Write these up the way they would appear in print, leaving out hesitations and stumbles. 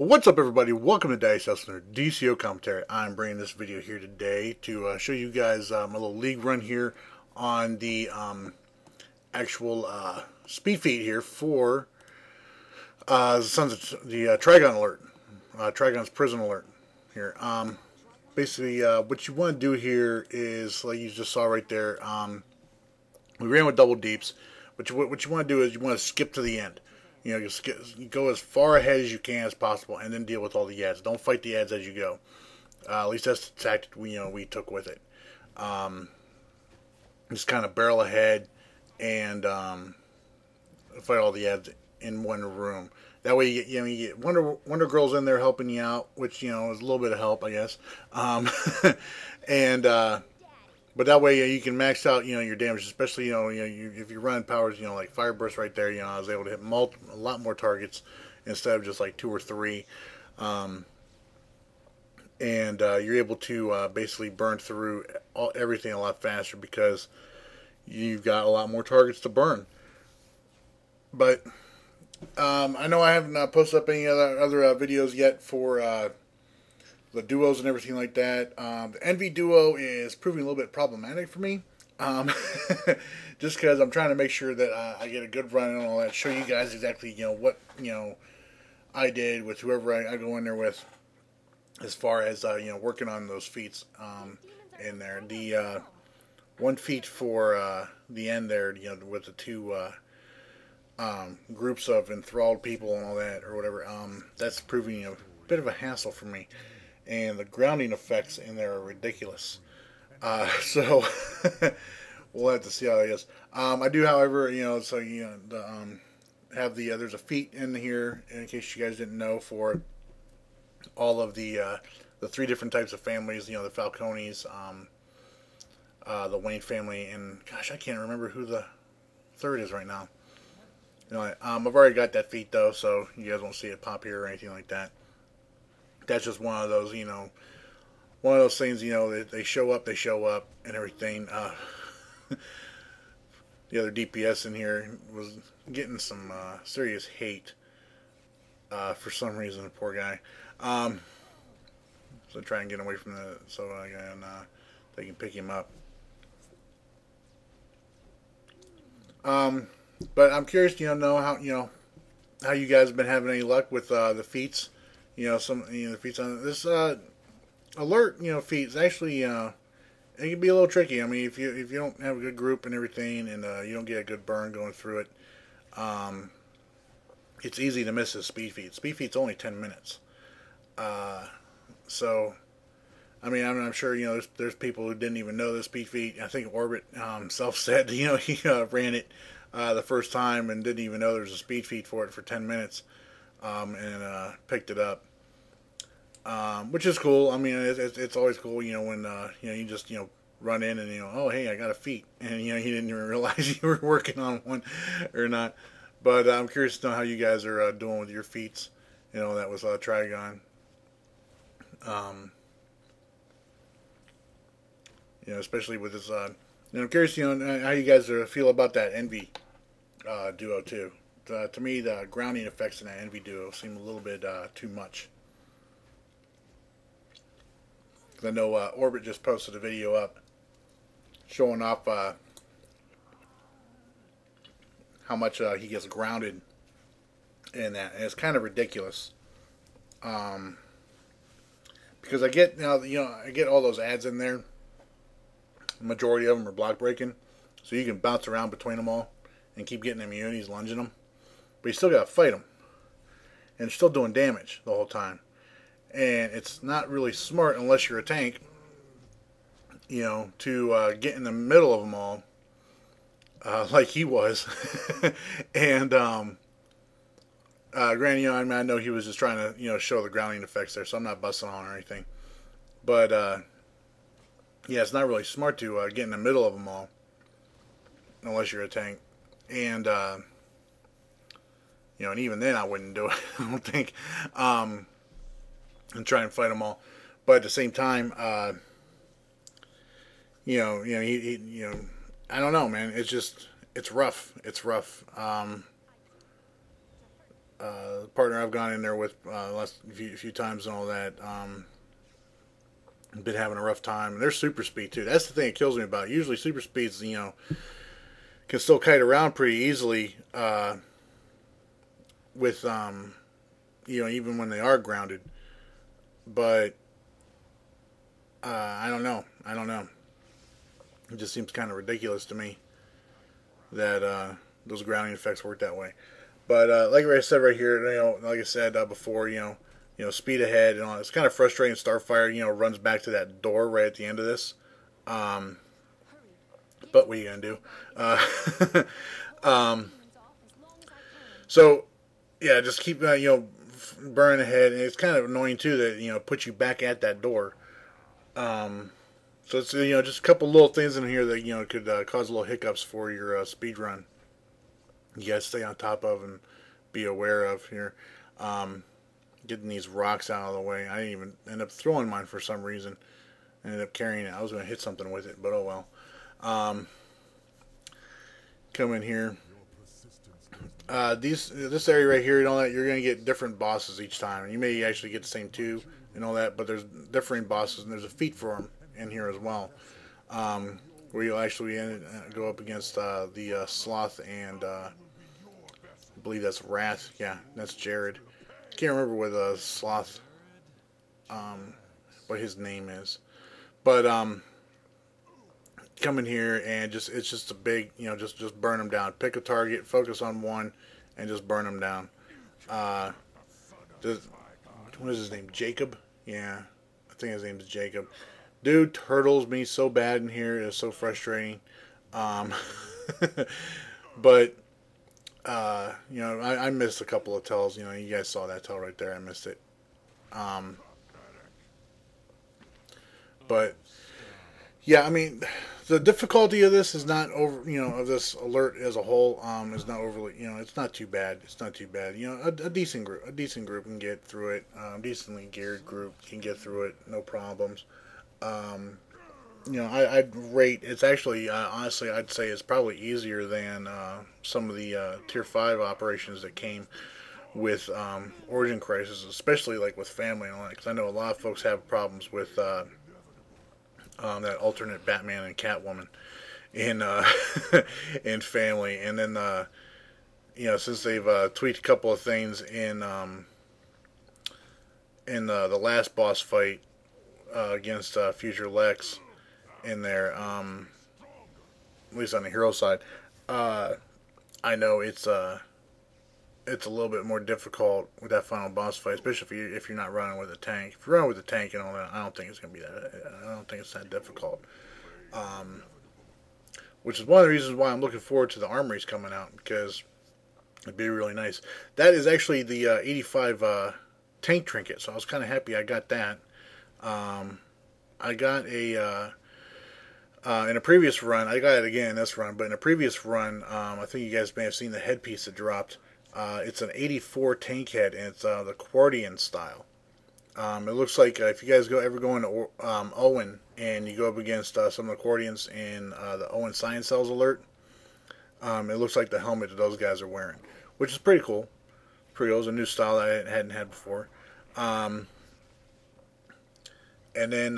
What's up, everybody? Welcome to Dice Hustler DCO Commentary. I'm bringing this video here today to show you guys a little league run here on the actual speed feed here for the Trigon alert, Trigon's prison alert here. Basically, what you want to do here is, like you just saw right there, we ran with double deeps. What you want to do is you want to skip to the end. You know, you go as far ahead as you can as possible, and then deal with all the ads. Don't fight the ads as you go. At least that's the tactic we took with it. Just kind of barrel ahead and fight all the ads in one room. That way, you get Wonder Girl's in there helping you out, which is a little bit of help, I guess. But that way you can max out your damage, especially if you're running powers like Fire Burst right there. I was able to hit a lot more targets instead of just like 2 or 3, and you're able to basically burn through everything a lot faster because you've got a lot more targets to burn. But I know I haven't posted up any other videos yet for the duos and everything like that. The Envy duo is proving a little bit problematic for me. Just because I'm trying to make sure that I get a good run and all that. Show you guys exactly what I did with whoever I go in there with, as far as working on those feats in there. The one feat for the end there, with the 2 groups of enthralled people and all that, or whatever. That's proving a bit of a hassle for me. And the grounding effects in there are ridiculous. So we'll have to see how it is. I do, however, have there's a feat in here, in case you guys didn't know, for all of the 3 different types of families. The Falcones, the Wayne family, and gosh, I can't remember who the third is right now. I've already got that feat though, so you guys won't see it pop here or anything like that. That's just one of those, things, they show up and everything. The other DPS in here was getting some serious hate for some reason, the poor guy. So try and get away from that so they can pick him up. But I'm curious, know how you guys have been having any luck with the feats. The feats on this alert, feats actually, it can be a little tricky. I mean, if you don't have a good group and everything, and you don't get a good burn going through it, it's easy to miss a speed feat. Speed feat's only 10 minutes. So, I mean, I'm sure there's people who didn't even know the speed feat. I think Orbit himself said he ran it the first time and didn't even know there was a speed feat for it for 10 minutes. And picked it up, which is cool. I mean, it's always cool, when you just run in and oh, hey, I got a feat, and you didn't even realize you were working on one or not. But I'm curious to know how you guys are doing with your feats. That was Trigon. Especially with this. I'm curious, how you guys feel about that Envy duo too. To me, the grounding effects in that Envy duo seem a little bit too much. I know Orbit just posted a video up showing off how much he gets grounded in that, and it's kind of ridiculous. Because I get I get all those ads in there. The majority of them are block breaking, so you can bounce around between them all and keep getting immunities, lunging them. But you still got to fight them. And it's still doing damage the whole time. And it's not really smart unless you're a tank, to get in the middle of them all, like he was. And, granted, I know he was just trying to, show the grounding effects there, so I'm not busting on or anything. But, yeah, it's not really smart to get in the middle of them all, unless you're a tank. And, and even then I wouldn't do it, I don't think, and try and fight them all. But at the same time, I don't know, man. It's rough. It's rough. partner I've gone in there with last few times and all that, been having a rough time. And they're super speed too. That's the thing that kills me about it. Usually super speeds, can still kite around pretty easily with even when they are grounded. But I don't know. It just seems kind of ridiculous to me that those grounding effects work that way. But like I said right here, like I said before, speed ahead and all. It's kind of frustrating. Starfire, runs back to that door right at the end of this. But what are you gonna do? So yeah, just keep burning ahead, and it's kind of annoying too that puts you back at that door. So it's just a couple little things in here that could cause little hiccups for your speed run. You gotta stay on top of and be aware of here. Getting these rocks out of the way. I didn't even end up throwing mine for some reason. I ended up carrying it. I was going to hit something with it, but oh well. Come in here. This area right here and all that, you're going to get different bosses each time. You may actually get the same two and all that, but there's differing bosses, and there's a feat for them in here as well. Where you'll actually go up against the Sloth and I believe that's Wrath. Yeah, that's Jared. Can't remember what the Sloth, what his name is, but come in here and it's just a big, just burn them down. Pick a target, focus on one, and just burn them down. What is his name? Jacob? Yeah, I think his name is Jacob. Dude turtles me so bad in here. It's so frustrating. But I missed a couple of tells. You guys saw that tell right there. I missed it. But yeah, I mean, the difficulty of this is not over. Of this alert as a whole, is not overly. It's not too bad. It's not too bad. A decent group can get through it. Decently geared group can get through it, no problems. I'd rate it's actually honestly I'd say it's probably easier than some of the tier 5 operations that came with Origin Crisis, especially like with family and all that, because I know a lot of folks have problems with that alternate Batman and Catwoman in in family, and then since they've tweaked a couple of things in the last boss fight against Future Lex in there, at least on the hero side, I know it's a little bit more difficult with that final boss fight, especially if you're not running with a tank. If you're running with a tank and all that, I don't think it's gonna be that. I don't think it's that difficult. Which is one of the reasons why I'm looking forward to the armories coming out, because it'd be really nice. That is actually the 85 tank trinket, so I was kind of happy I got that. I got a in a previous run. I got it again in this run, but in a previous run, I think you guys may have seen the headpiece that dropped. It's an 84 tank head, and it's the Quardian style. It looks like if you guys ever go into Owen and you go up against some of the Quardians in the Owen Science Cells alert, it looks like the helmet that those guys are wearing, which is pretty cool. It was a new style that I hadn't had before. And then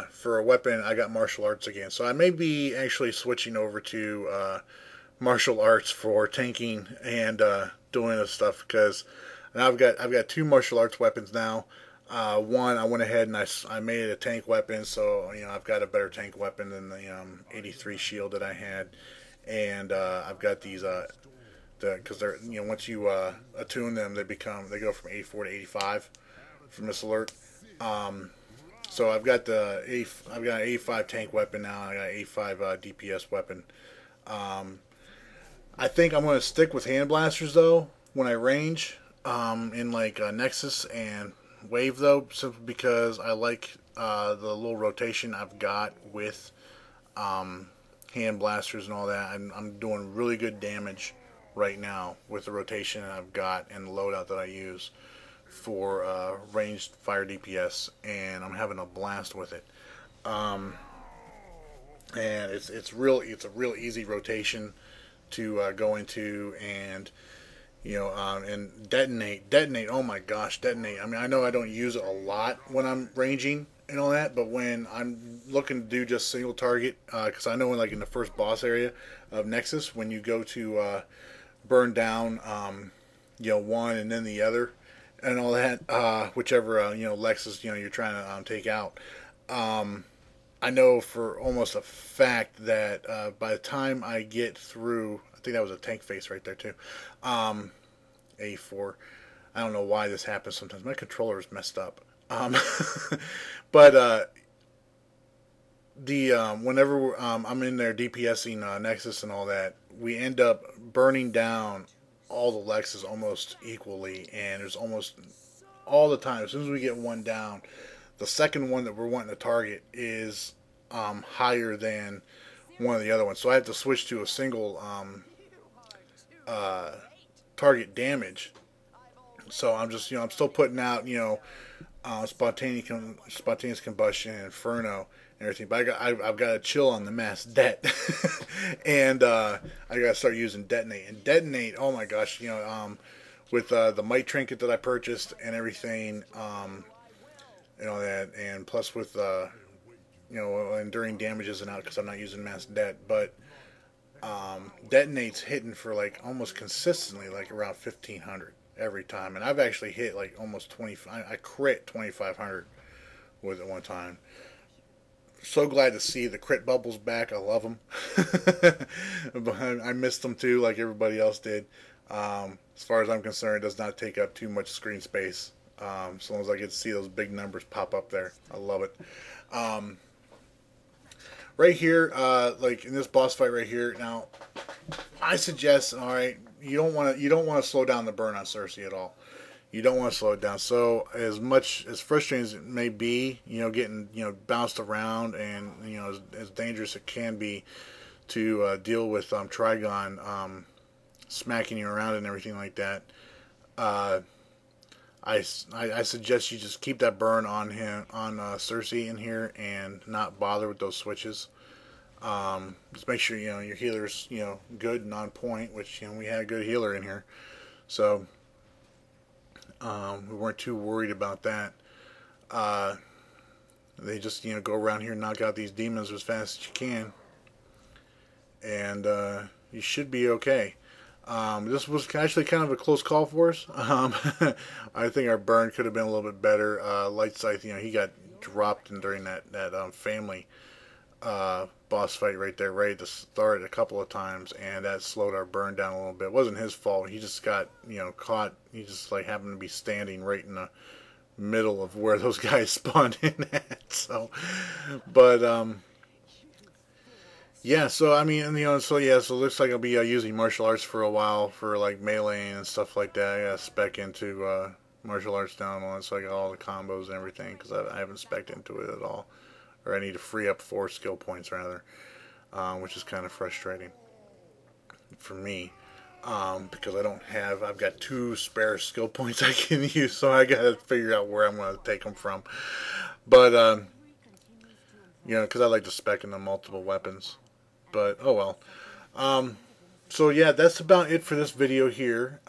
for a weapon, I got martial arts again. So I may be actually switching over to martial arts for tanking and doing this stuff, because now I've got 2 martial arts weapons now. One, I went ahead and I made it a tank weapon, so I've got a better tank weapon than the 83 shield that I had, and I've got these because they're once you attune them, they go from 84 to 85 from this alert. So I've got an 85 tank weapon now. I got an 85 DPS weapon. I think I'm going to stick with hand blasters though when I range in like Nexus and Wave though, simply because I like the little rotation I've got with hand blasters and all that. I'm doing really good damage right now with the rotation I've got and the loadout that I use for ranged fire DPS, and I'm having a blast with it. And it's a real easy rotation to go into, and and detonate. Oh my gosh, detonate. I mean, I know I don't use it a lot when I'm ranging and all that, but when I'm looking to do just single target, because I know like in the first boss area of Nexus, when you go to burn down, one and then the other, and all that, whichever Lexus you're trying to take out. I know for almost a fact that by the time I get through, I think that was a tank face right there too. A4. I don't know why this happens sometimes. My controller is messed up. But whenever I'm in there DPSing Nexus and all that, we end up burning down all the Lexus almost equally, and there's almost all the time, as soon as we get one down, the second one that we're wanting to target is higher than one of the other ones. So I have to switch to a single target damage. So I'm just, I'm still putting out, spontaneous combustion, Inferno, and everything. But I've got to chill on the mass det, and I got to start using detonate. And detonate, oh my gosh, with the might trinket that I purchased and everything, that, and plus with enduring damage isn't out because I'm not using mass det, but detonate's hitting for like almost consistently like around 1500 every time, and I've actually hit like almost 20. I crit 2500 with it one time. So glad to see the crit bubbles back. I love them. I missed them too, like everybody else did. As far as I'm concerned, it does not take up too much screen space. As long as I get to see those big numbers pop up there, I love it. Right here, like in this boss fight right here, now I suggest, all right, you don't want to slow down the burn on Cersei at all. You don't want to slow it down. So as frustrating as it may be, getting bounced around and as dangerous it can be to deal with Trigon smacking you around and everything like that. I suggest you just keep that burn on Cersei in here and not bother with those switches. Just make sure your healer's good and on point, which we had a good healer in here, so we weren't too worried about that. They just go around here and knock out these demons as fast as you can, and you should be okay. This was actually kind of a close call for us. I think our burn could have been a little bit better. Light Scythe, he got dropped during that family boss fight right there, right at the start a couple of times, and that slowed our burn down a little bit. It wasn't his fault. He just got caught. He just like happened to be standing right in the middle of where those guys spawned in at. So, but yeah, so I mean, so it looks like I'll be using martial arts for a while for like melee and stuff like that. I got to spec into martial arts down on, so I got all the combos and everything because I haven't spec'd into it at all, or I need to free up 4 skill points rather, which is kind of frustrating for me because I've got 2 spare skill points I can use, so I got to figure out where I'm going to take them from. But because I like to spec into multiple weapons. But oh well. So yeah, that's about it for this video here.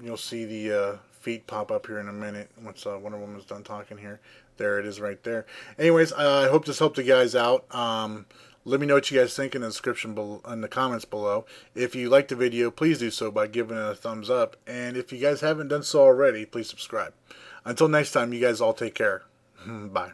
You'll see the feet pop up here in a minute once Wonder Woman's done talking here. There it is right there. Anyways, I hope this helped you guys out. Let me know what you guys think in the description below, in the comments below. If you liked the video, please do so by giving it a thumbs up. And if you guys haven't done so already, please subscribe. Until next time, you guys all take care. Bye.